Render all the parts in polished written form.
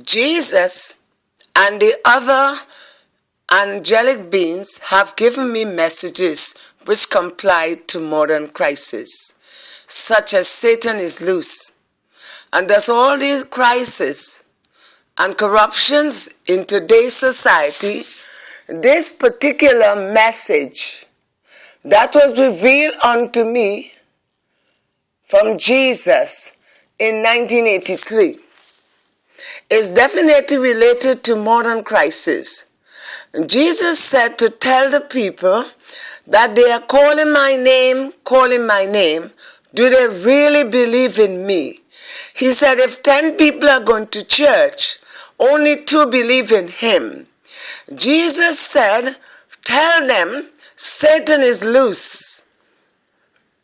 Jesus and the other angelic beings have given me messages which comply to modern crises, such as Satan is loose. And thus all these crises and corruptions in today's society, this particular message that was revealed unto me from Jesus in 1983 is definitely related to modern crisis. Jesus said to tell the people that they are calling my name. Do they really believe in me? He said if 10 people are going to church, only 2 believe in him. Jesus said, tell them Satan is loose.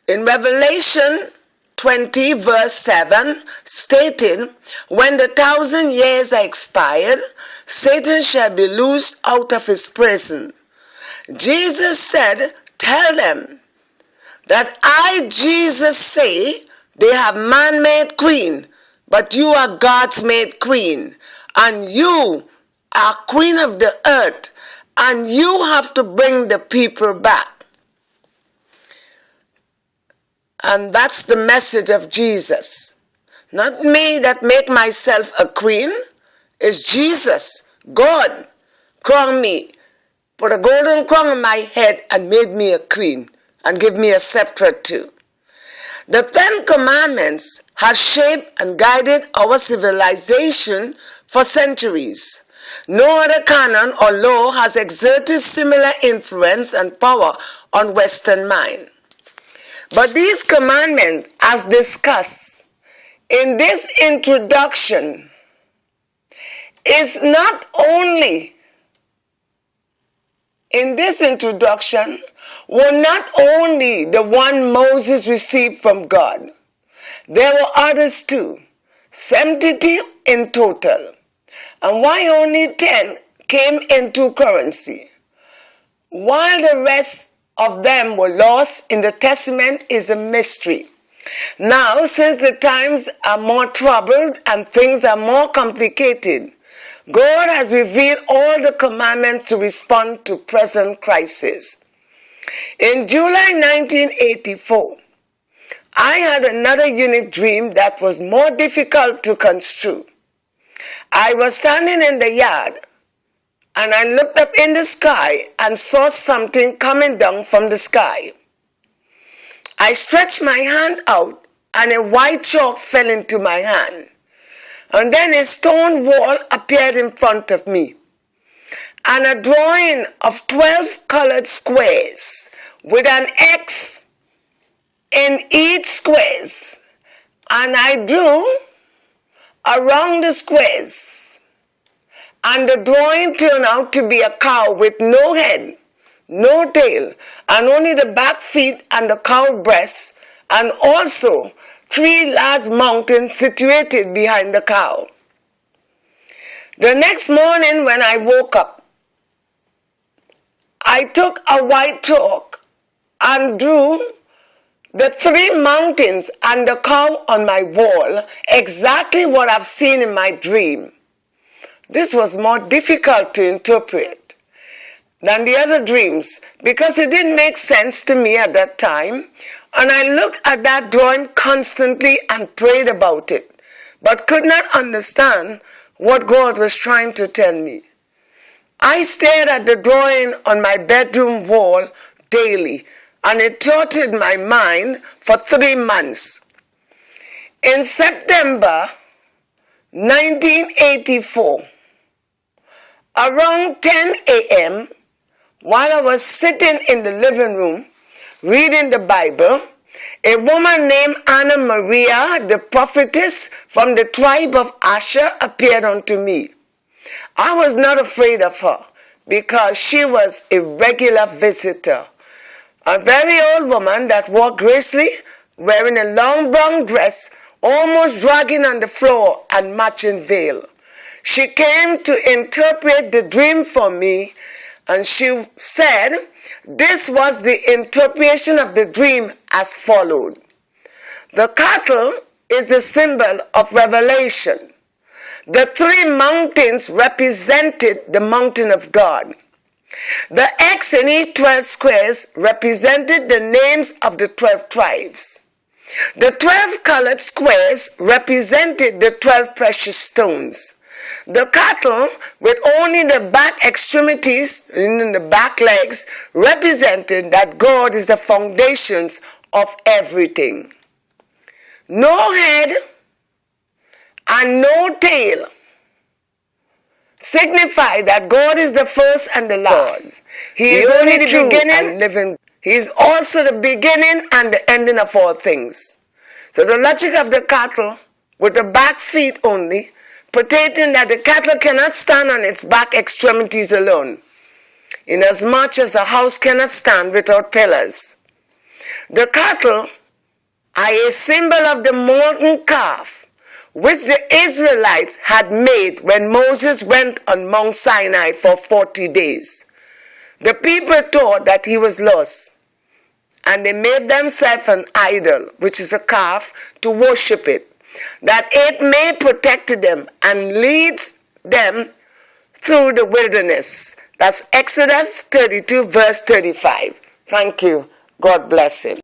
In Revelation 20 verse 7 stated, when the 1,000 years are expired, Satan shall be loosed out of his prison. Jesus said, tell them that I, Jesus, say they have man-made queen, but you are God's made queen, and you are queen of the earth, and you have to bring the people back. And that's the message of Jesus. Not me that make myself a queen. It's Jesus, God, crowned me, put a golden crown on my head and made me a queen and give me a scepter too. The 10 Commandments have shaped and guided our civilization for centuries. No other canon or law has exerted similar influence and power on Western mind. But these commandments, as discussed in this introduction, is not only, in this introduction, were not only the one Moses received from God. There were others too, 72 in total. And why only 10 came into currency, while the rest of them were lost in the Testament is a mystery. Now, since the times are more troubled and things are more complicated, God has revealed all the commandments to respond to present crisis. In July 1984, I had another unique dream that was more difficult to construe. I was standing in the yard and I looked up in the sky and saw something coming down from the sky. I stretched my hand out and a white chalk fell into my hand. And then a stone wall appeared in front of me, and a drawing of 12 colored squares with an X in each squares. And I drew around the squares, and the drawing turned out to be a cow with no head, no tail, and only the back feet and the cow breast, and also 3 large mountains situated behind the cow. The next morning when I woke up, I took a white chalk and drew the 3 mountains and the cow on my wall, exactly what I've seen in my dream. This was more difficult to interpret than the other dreams because it didn't make sense to me at that time. And I looked at that drawing constantly and prayed about it, but could not understand what God was trying to tell me. I stared at the drawing on my bedroom wall daily, and it tortured my mind for 3 months. In September 1984, around 10 a.m., while I was sitting in the living room, reading the Bible, a woman named Anna Maria, the prophetess from the tribe of Asher, appeared unto me. I was not afraid of her because she was a regular visitor. A very old woman that walked gracefully, wearing a long brown dress, almost dragging on the floor and matching veil. She came to interpret the dream for me, and she said, this was the interpretation of the dream as followed. The cattle is the symbol of revelation. The 3 mountains represented the mountain of God. The X in each 12 squares represented the names of the 12 tribes. The 12 colored squares represented the 12 precious stones. The cattle, with only the back extremities and the back legs, represented that God is the foundations of everything. No head and no tail signify that God is the first and the last. He is only the beginning and living. He is also the beginning and the ending of all things. So the logic of the cattle with the back feet only, pertaining that the cattle cannot stand on its back extremities alone, inasmuch as a house cannot stand without pillars. The cattle are a symbol of the molten calf which the Israelites had made when Moses went on Mount Sinai for 40 days. The people thought that he was lost, and they made themselves an idol, which is a calf, to worship it, that it may protect them and leads them through the wilderness. That's Exodus 32 verse 35. Thank you. God bless him.